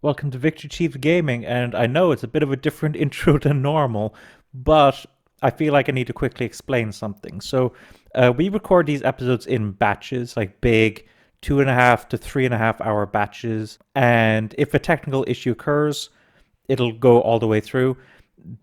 Welcome to Victor Chief Gaming, and I know it's a bit of a different intro than normal, but I feel like I need to quickly explain something. So, we record these episodes in batches, like big 2.5 to 3.5 hour batches, and if a technical issue occurs, it'll go all the way through.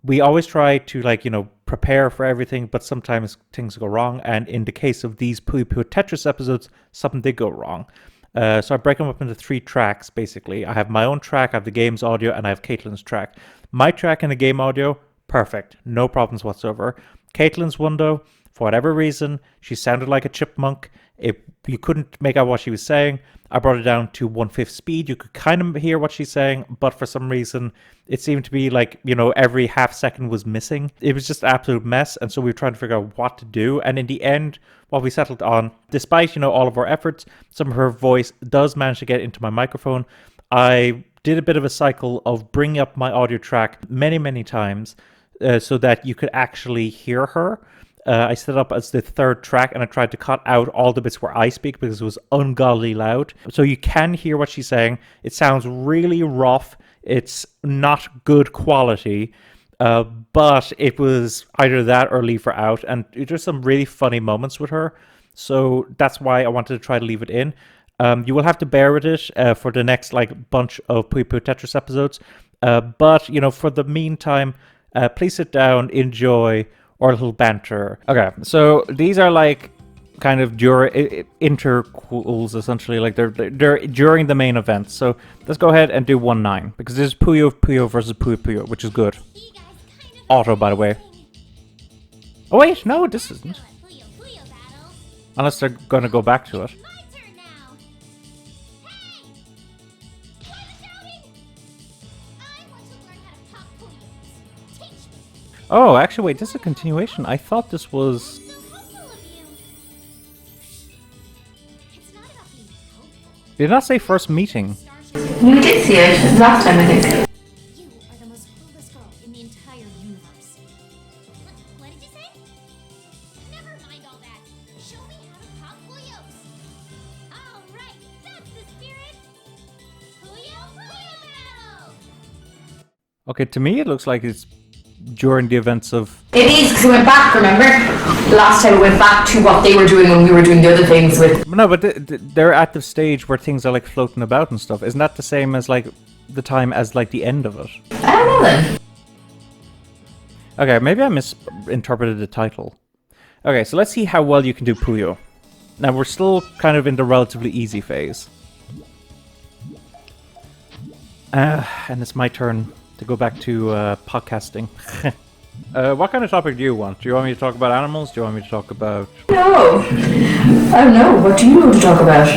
We always try to prepare for everything, but sometimes things go wrong, and in the case of these Puyo Puyo Tetris episodes, something did go wrong. So I break them up into 3 tracks, basically. I have my own track, I have the game's audio, and I have Kathlynn's track. My track and the game audio, perfect. No problems whatsoever. Kathlynn's one, though, for whatever reason, she sounded like a chipmunk. You couldn't make out what she was saying. I brought it down to 1/5 speed. You could kind of hear what she's saying, but for some reason, it seemed to be like, every half second was missing. It was just an absolute mess, and so we were trying to figure out what to do. And in the end, what we settled on, despite, all of our efforts, some of her voice does manage to get into my microphone. I did a bit of a cycle of bringing up my audio track many, many times so that you could actually hear her. I set it up as the 3rd track, and I tried to cut out all the bits where I speak because it was ungodly loud. So you can hear what she's saying. It sounds really rough. It's not good quality, but it was either that or leave her out. And there's some really funny moments with her. So that's why I wanted to try to leave it in. You will have to bear with it for the next bunch of Puyo Puyo Tetris episodes. But for the meantime, please sit down, enjoy, or a little banter. Okay, so these are kind of interquels, essentially. They're during the main event. So let's go ahead and do 1-9 because this is Puyo Puyo versus Puyo Puyo, which is good. Auto, by the way. Oh wait, no, this isn't. Unless they're gonna go back to it. Oh, actually, wait, this is a continuation. I thought this was... Did it not say first meeting? You did see it last time, I think. You are the most coolest girl in the entire universe. What did you say? Never mind all that. Show me how to pop Puyos. All right, that's the spirit. Puyo Puyo battle. Okay, to me it looks like it's during the events of... It is, because we went back, remember? Last time we went back to what they were doing when we were doing the other things with... No, but they're at the stage where things are floating about and stuff. Isn't that the same as the time as the end of it? I don't know then. Okay, maybe I misinterpreted the title. Okay, so let's see how well you can do Puyo. Now, we're still kind of in the relatively easy phase. And it's my turn to go back to podcasting. What kind of topic do you want? Do you want me to talk about animals? Do you want me to talk about... No. I don't know. What do you want to talk about?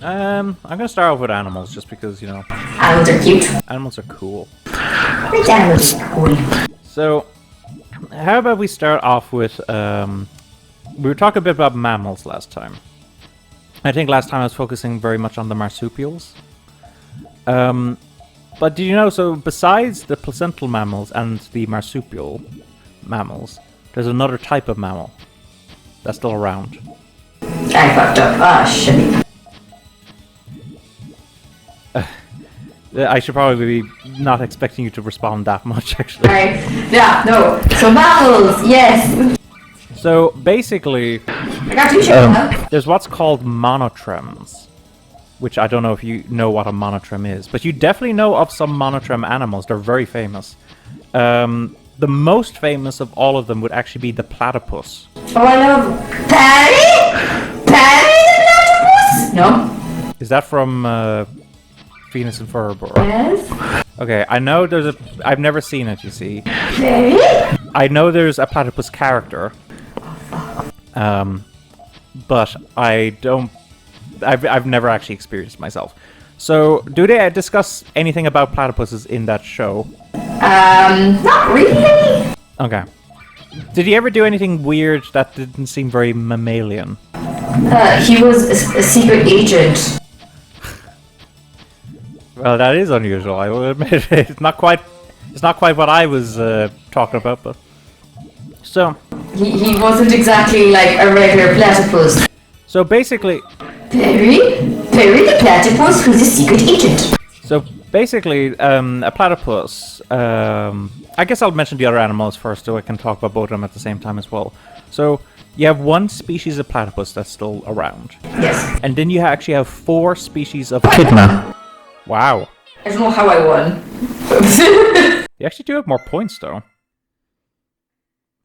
I'm gonna start off with animals, just because, Animals are cute. animals are cool. Which animals are cool? So, how about we start off with... we were talking a bit about mammals last time. I think last time I was focusing very much on the marsupials. But did you know, so besides the placental mammals and the marsupial mammals, there's another type of mammal that's still around. I fucked up. Ah, shit. I should probably be not expecting you to respond that much, actually. Alright. Yeah, no. So mammals, yes. So, basically, I got 2 shows now. there's what's called monotremes, which I don't know if you know what a monotreme is, but you definitely know of some monotreme animals. They're very famous. The most famous of all of them would actually be the platypus. Oh, I love... Patty? Patty the platypus? No. Is that from Venus and Ferb? Yes. Okay, I know there's a... I've never seen it, you see. Patty? I know there's a platypus character. But I don't... I've never actually experienced myself. So, do they discuss anything about platypuses in that show? Not really. Okay. Did he ever do anything weird that didn't seem very mammalian? He was a secret agent. Well, that is unusual, I will admit. It's not quite what I was talking about, but... So... He wasn't exactly like a regular platypus. So basically... Perry the platypus, who's a secret agent. So basically, a platypus. I guess I'll mention the other animals first, so I can talk about both of them at the same time as well. So you have one species of platypus that's still around, Yes. and then you actually have 4 species of echidna. Wow. I don't know how I won. You actually do have more points, though.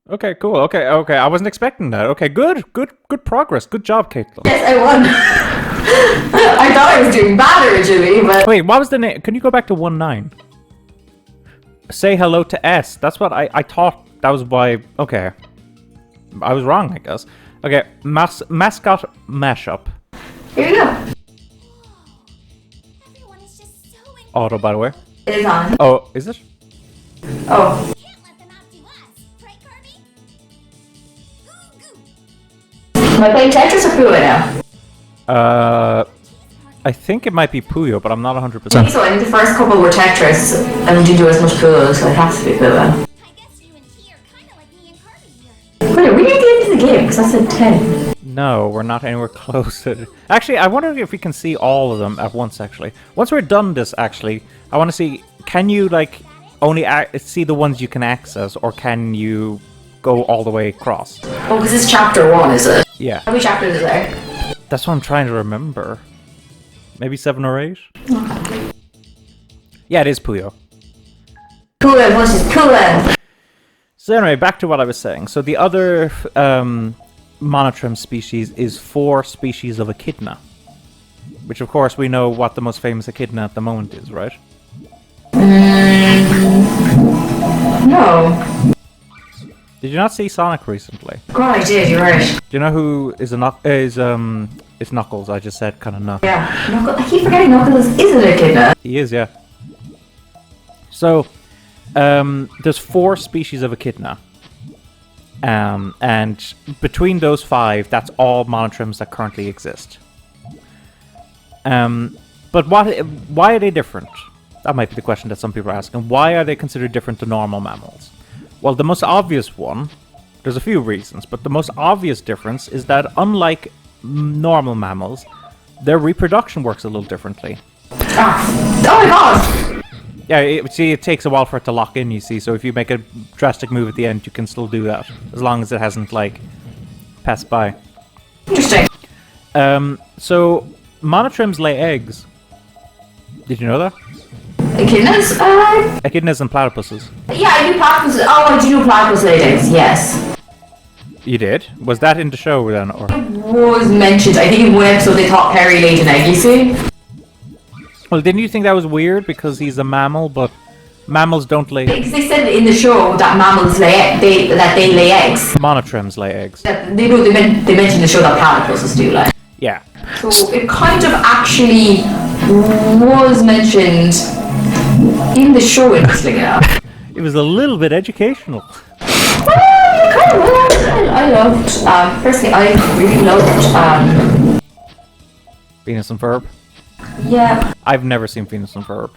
Okay, cool. Okay. I wasn't expecting that. Okay, good progress. Good job, Kathlynn. Yes, I won. I thought I was doing bad originally, but... Wait, what was the name? Can you go back to 1-9? Say hello to S. That's what I thought. That was why. Okay, I was wrong, I guess. Okay, mascot mashup. Here you go. Everyone is just so in. Auto, by the way. It is on. Oh, is it? Oh. Can't let them outdo us, right, Kirby? Goo goo. Am I playing Tetris or Puyo now? I think it might be Puyo, but I'm not 100%. So I think the first couple were Tetris, and we didn't do as much Puyo, so it has to be Puyo. I guess you and T are kind of like me and Kirby here. Wait, are we at the end of the game? Because I said 10. No, we're not anywhere close to it. Actually, I wonder if we can see all of them at once, actually. Once we're done this, actually, I want to see, can you, like, only see the ones you can access, or can you go all the way across? Oh, because it's chapter 1, is it? Yeah. How many chapters is there? That's what I'm trying to remember. Maybe 7 or 8? Yeah, it is Puyo. Puyo versus Puyo. So anyway, back to what I was saying. So the other monotrim species is 4 species of echidna. Which, of course, we know what the most famous echidna at the moment is, right? No. Did you not see Sonic recently? God, I did, you're right. Do you know who is it's Knuckles? I just said kind of Knuckles. Yeah. I keep forgetting Knuckles is an echidna. He is, yeah. So, there's 4 species of echidna. And between those 5, that's all monotrims that currently exist. But why are they different? That might be the question that some people are asking. Why are they considered different to normal mammals? Well, the most obvious one, there's a few reasons, but the most obvious difference is that unlike normal mammals, their reproduction works a little differently. Ah. Oh my god! Yeah, it takes a while for it to lock in, you see, so if you make a drastic move at the end, you can still do that, as long as it hasn't, like, passed by. Interesting. So, monotrims lay eggs. Did you know that? Echidnas? Echidnas and platypuses. Yeah, I knew platypus. Oh, I do know platypus lay eggs, yes. You did? Was that in the show then, or? Was mentioned. I think in one episode they thought Perry laid an egg, you see? Well, didn't you think that was weird because he's a mammal, but mammals don't lay... Because they said in the show that mammals lay they lay eggs. Monotrims lay eggs. They mentioned in the show that platypuses do, like. Yeah. So it kind of actually was mentioned in the show, interestingly enough. It was a little bit educational. I loved, personally, I really loved, Venus and Ferb. yeah, I've never seen Venus and Ferb.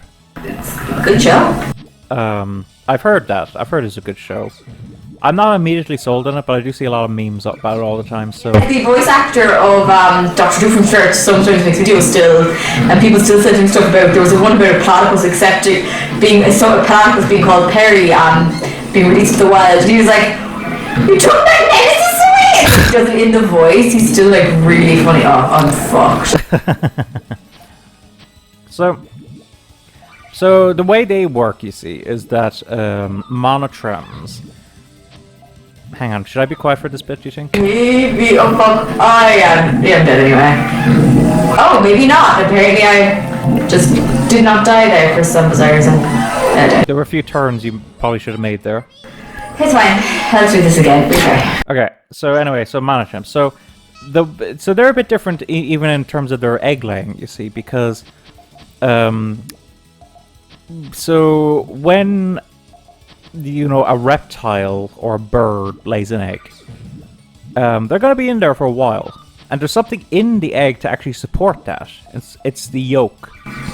good show. I've heard that. I've heard it's a good show. I'm not immediately sold on it, but I do see a lot of memes about it all the time, so... The voice actor of Doctor Who from Church sometimes makes videos still, and people still sending stuff about, there was one about a platypus accepting, a platypus being called Perry, being released to the wild, and he was like, "You took my nemesis away!" He does it in the voice, he's still like really funny. Oh, I'm fucked. So the way they work, you see, is that monotrims... Hang on, should I be quiet for this bit, do you think? Maybe, oh fuck, yeah, I'm dead anyway. Oh, maybe not, apparently I just did not die there for some bizarre reason. There were a few turns you probably should have made there. It's fine, let's do this again, retry. Okay, so anyway, so monotrims. So they're a bit different even in terms of their egg laying, you see, because so when a reptile or a bird lays an egg, they're going to be in there for a while, and there's something in the egg to actually support that. It's the yolk.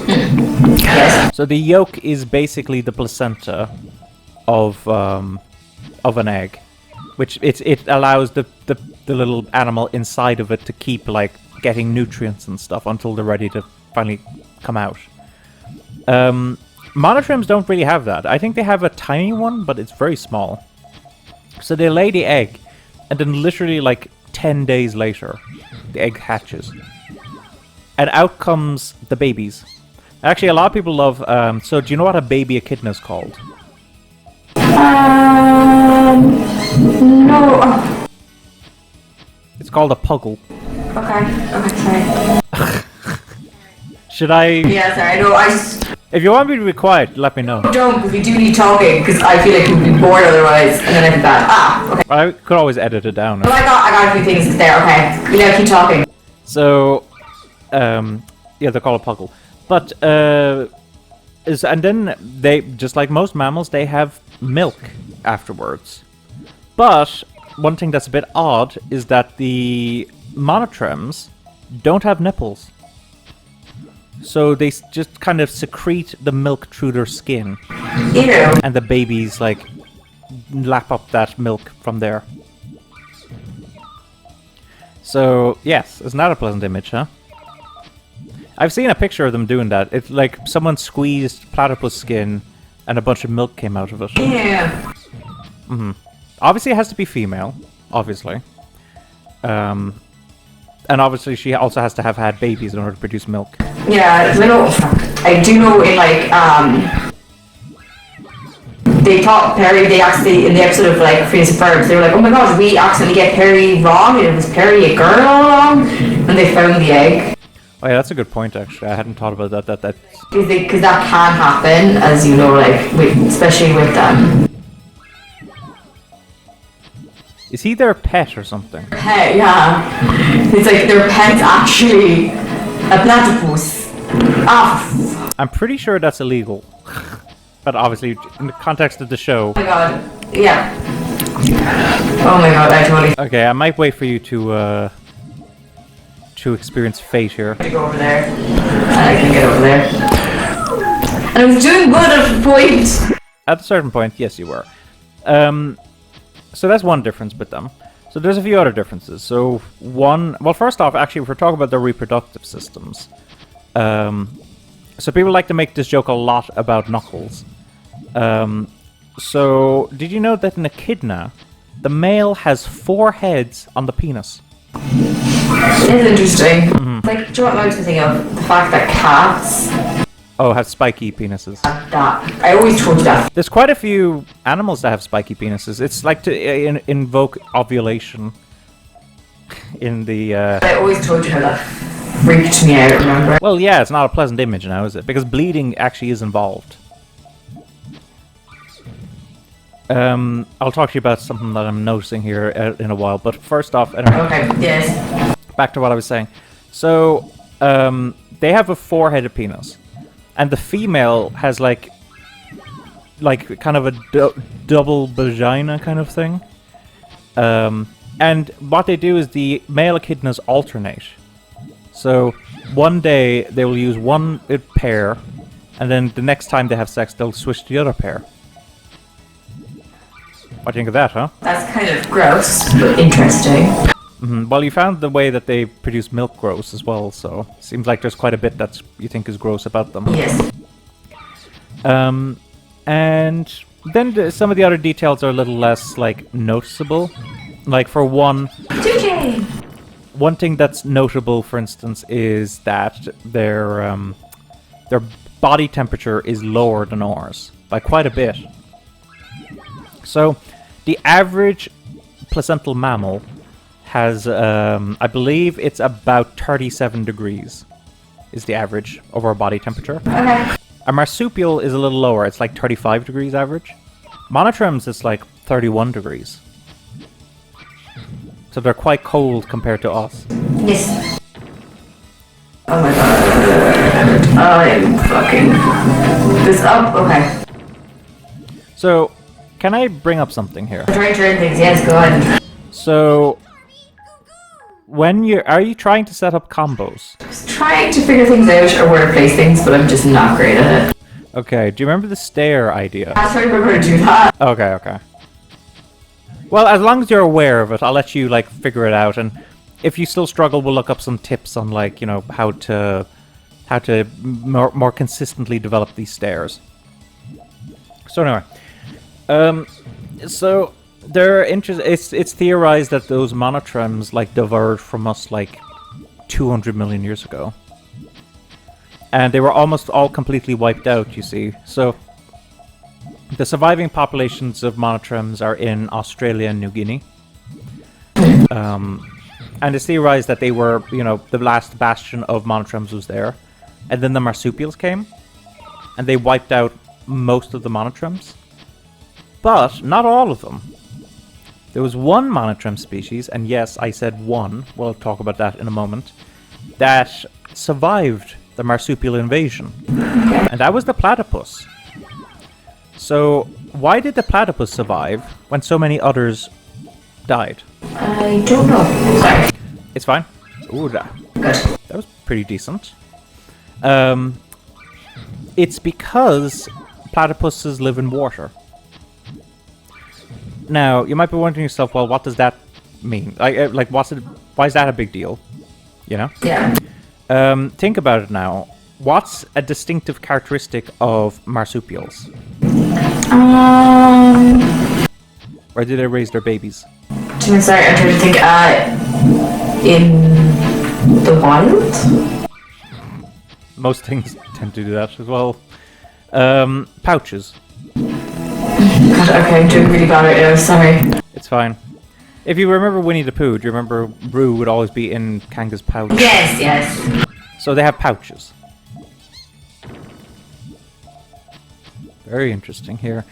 Yes. So the yolk is basically the placenta of an egg, which it allows the little animal inside of it to keep like getting nutrients and stuff until they're ready to finally come out. Monotremes don't really have that. I think they have a tiny one, but it's very small. So they lay the egg, and then literally like 10 days later, the egg hatches. And out comes the babies. Actually, a lot of people love... so do you know what a baby echidna is called? No. It's called a puggle. Okay, sorry. Should I... Yeah, sorry, no, I just If you want me to be quiet, let me know. don't, because we do need talking, because I feel like we'd be bored otherwise, and then I thought, okay. I could always edit it down. Well, I got a few things there, okay. You know, keep talking. So, yeah, they're called a puggle. But, and then they, just like most mammals, they have milk afterwards. But one thing that's a bit odd is that the monotremes don't have nipples. So they just kind of secrete the milk through their skin. Ew. And the babies, like, lap up that milk from there. So, yes, it's not a pleasant image, huh? I've seen a picture of them doing that. It's like someone squeezed platypus skin and a bunch of milk came out of it. Yeah. Obviously it has to be female, obviously. And obviously she also has to have had babies in order to produce milk. Yeah, I do know in like, they taught Perry, they actually, in the episode of like Phineas and Ferb, they were like, oh my gosh, we accidentally get Perry wrong, and it was Perry a girl all along, and they found the egg. Oh yeah, that's a good point actually. I hadn't thought about that. Because that can happen, as you know, like, especially with Is he their pet or something? pet, yeah. It's like their pet's actually a platypus. Ah, I'm pretty sure that's illegal. But obviously, in the context of the show... oh my god, yeah. Oh my god, I totally Okay, I might wait for you to experience fate here. have to go over there. I can get over there. And I was doing good at the point. At a certain point, yes, you were. So that's one difference with them. So there's a few other differences. So well, first off, actually, if we're talking about their reproductive systems, so people like to make this joke a lot about knuckles. So did you know that in echidna, the male has 4 heads on the penis? It is interesting. Like, do you know what I was thinking of? The fact that cats Oh, have spiky penises. have that. I always told you that. There's quite a few animals that have spiky penises. It's like to invoke ovulation in the... I always told you how that freaked me out, remember? Well, yeah, it's not a pleasant image now, is it? Because bleeding actually is involved. I'll talk to you about something that I'm noticing here in a while, but first off, anyway, Okay, yes. back to what I was saying. So, they have a 4-headed penis, and the female has like kind of a double vagina kind of thing. And what they do is the male echidnas alternate. So one day they will use one pair, and then the next time they have sex, they'll switch to the other pair. What do you think of that, huh? That's kind of gross, but interesting. Well, you found the way that they produce milk gross as well, so seems like there's quite a bit that you think is gross about them. Yes. And then some of the other details are a little less, like, noticeable. Like, for one... TJ! One thing that's notable, for instance, is that their body temperature is lower than ours by quite a bit. So, the average placental mammal has, I believe it's about 37 degrees is the average of our body temperature. Okay. A marsupial is a little lower. It's like 35 degrees average. Monotremes is like 31 degrees. So they're quite cold compared to us. Yes. Oh my god. I am fucking this up. Okay. So, can I bring up something here? I'm trying to turn things. Yes, go ahead. So, are you trying to set up combos? Just trying to figure things out or where to place things, but I'm just not great at it. Okay, do you remember the stair idea? I thought we were going to do that. Okay. Well, as long as you're aware of it, I'll let you, like, figure it out, and if you still struggle, we'll look up some tips on, like, you know, how how to more consistently develop these stairs. So anyway, so they're it's theorized that those monotremes like diverged from us like 200 million years ago, and they were almost all completely wiped out. You see, so the surviving populations of monotremes are in Australia and New Guinea. And it's theorized that they were, you know, the last bastion of monotremes was there. And then the marsupials came, and they wiped out most of the monotremes. But not all of them. There was one monotreme species, and yes, I said one, we'll talk about that in a moment, that survived the marsupial invasion. And that was the platypus. So, why did the platypus survive when so many others died? I don't know. Sorry. It's fine. Ooh, that was pretty decent. It's because platypuses live in water. Now, you might be wondering yourself, well, what does that mean? Like, why is that a big deal? You know? Yeah. Think about it now. What's a distinctive characteristic of marsupials? Where do they raise their babies? Sorry, I'm trying to think. In the wild? Most things tend to do that as well. Pouches. God, okay, I'm doing really bad right now, sorry. It's fine. If you remember Winnie the Pooh, do you remember Roo would always be in Kanga's pouch? Yes, yes. So they have pouches. Very interesting here.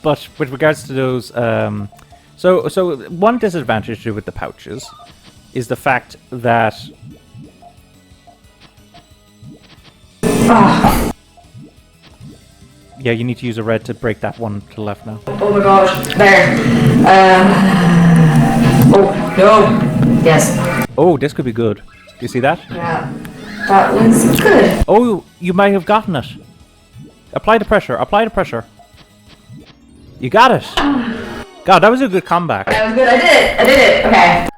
But with regards to those, so one disadvantage with the pouches is the fact that yeah, you need to use a red to break that one to the left now. Oh my god, there. Oh, no. Yes. Oh, this could be good. Do you see that? Yeah. That looks good. Oh, you might have gotten it. Apply the pressure, apply the pressure. You got it. God, that was a good comeback. That was good, I did it, okay.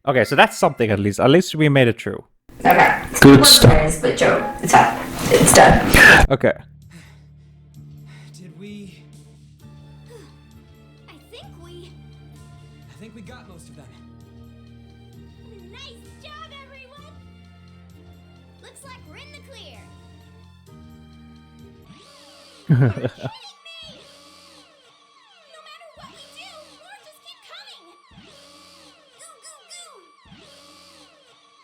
Okay, so that's something at least. At least we made it through. Okay. Good stuff. But Joe, it's up. It's done. Okay. Did we... I I think we got most of them. Nice job, everyone! Looks like we're in the clear. You're kidding me! No matter what we do, more just keep coming. Goo goo goo!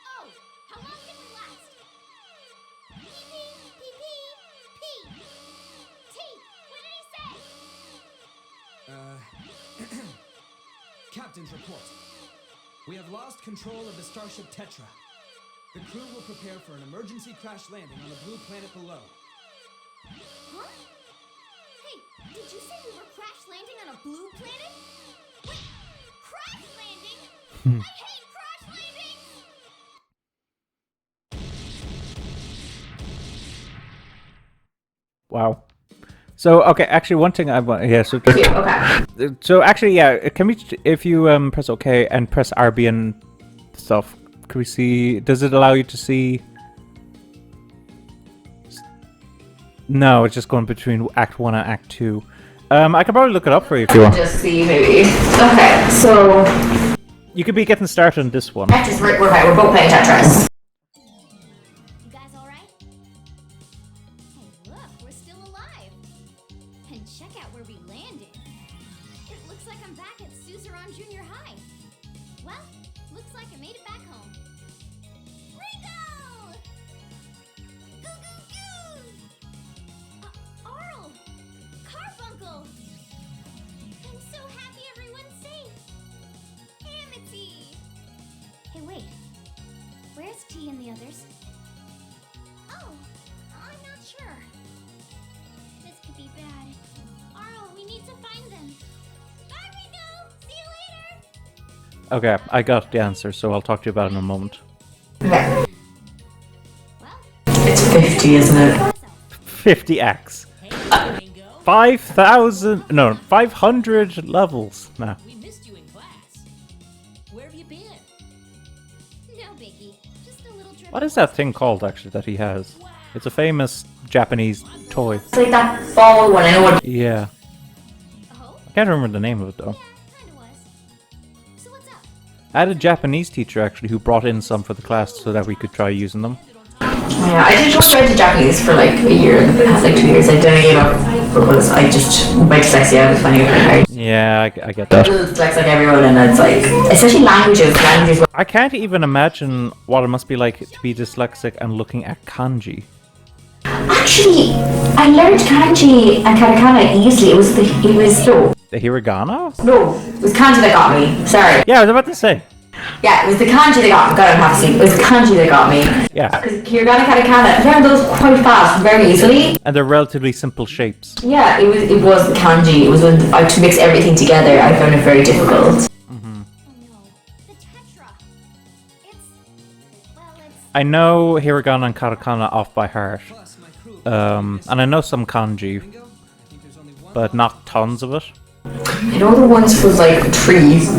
Oh, how long can we last? Pee pee pee pee pee. T, what did he say? Captain's report. We have lost control of the starship Tetra. The crew will prepare for an emergency crash landing on the blue planet below. Huh? Hey, did you say we were crash landing on a blue planet? Wait, crash landing? I hate crash landings! Wow. So, okay, actually one thing I want... Yeah, so... Okay. So, actually, yeah, can we... If you press OK and press RB and stuff, can we see... Does it allow you to see... No, it's just going between Act 1 and Act 2. I can probably look it up for you if you want. Just see, maybe. Okay, so... You could be getting started on this one. Tetris, we're both playing Tetris. You guys alright? Hey, look, we're still alive. And check out where we landed. It looks like I'm back at Suzerain Junior High. Well, looks like I made it back home. Rico! Goo goo goo! Arl! Carbuncle! I'm so happy everyone's safe. Amity! Hey, wait. Where's T and the others? Oh, I'm not sure. This could be bad. Arl, we need to find them. Bye, Rico! See you later! Okay, I got the answer, so I'll talk to you about it in a moment. Okay. Well, It's 50, isn't it? so, 50x. 5,000... No, 500 levels. Nah. We missed you in class. Where have you been? no biggie. Just a little trip What is that thing called, actually, that he has? It's a famous Japanese toy. It's like that ball one. I know what. Yeah. Oh? I can't remember the name of it, though. Yeah, kinda was. So what's up? I had a Japanese teacher, actually, who brought in some for the class so that we could try using them. Yeah, I did try to Japanese for like a year in the past like 2 years. I didn't give up because I just my dyslexia was finding it very hard. Yeah, I get that. It's like everyone, and it's like especially languages. Languages. I can't even imagine what it must be like to be dyslexic and looking at kanji. Actually, I learned kanji and katakana easily. It was The hiragana? no, it was kanji that got me. Sorry. Yeah, I was about to say. Yeah, it was the kanji that got me. God, I'm half asleep. It was the kanji that got me. Yeah. Because hiragana, katakana, I learned those quite fast, very easily. And they're relatively simple shapes. Yeah, it was the kanji. It was when I to mix everything together. I found it very difficult. Oh no. The Tetra. It's I know hiragana and katakana off by heart. Plus, my crew. And I know some kanji, Bingo. I think there's only one. but not tons of it. I know the ones for like trees.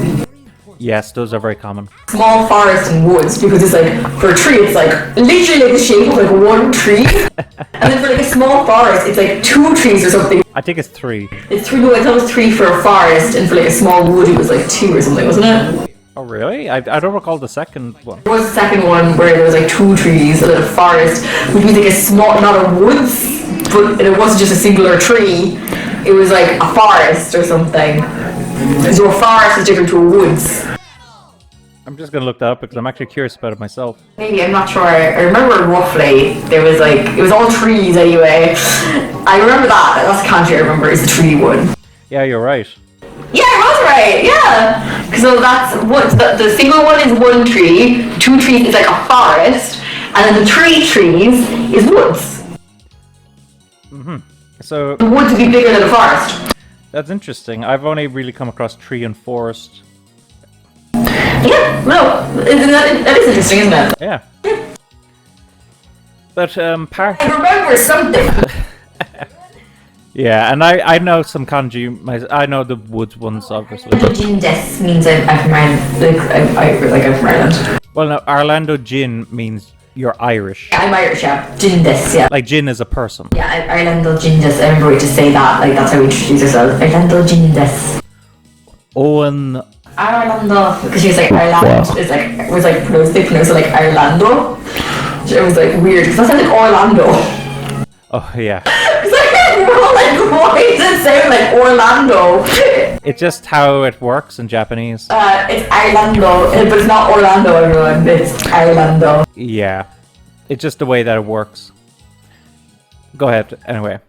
Yes, those are very common. Small forest and woods because it's like for a tree it's like literally like the shape of like one tree and then for like a small forest it's like 2 trees or something. I think it's 3. It's 3, no, I thought it was 3 for a forest and for like a small wood it was like 2 or something, wasn't it? Oh, really? I don't recall the second one. There was the second one where there was like 2 trees and then a forest which means like a small, not a woods, but it wasn't just a singular tree, it was like a forest or something. So a forest is different to a woods. I'm just gonna look that up because I'm actually curious about it myself. Maybe, I'm not sure. I remember roughly there was like, it was all trees anyway. I remember that. That's the country I remember is the tree one. Yeah, you're right. Yeah, I was right. Yeah. So that's what the single one is 1 tree, 2 trees is like a forest, and then the 3 trees is woods. So The woods would be bigger than a forest. that's interesting. I've only really come across tree and forest. Yeah, no, that is interesting, isn't it? Yeah. But part. I remember something. Yeah, and I know some kanji. I know the woods ones, obviously. Jindes means I'm from Ireland. I'm from Ireland. Well, no, Orlando Jin means you're Irish. I'm Irish, yeah. Jindes, yeah. Like Jin is a person. Yeah, Orlando Jindes. I remember we just say that. Like that's how we introduce ourselves. Orlando Jindes. Owen. Orlando, because she was like Ireland. It's like it was like they pronounced it like Orlando. It was like weird because that sounds like Orlando. Oh, yeah. It's like we're all like, why does it sound like Orlando? It's just how it works in Japanese. It's Orlando, but it's not Orlando, everyone. It's Orlando. Yeah. It's just the way that it works. Go ahead, anyway.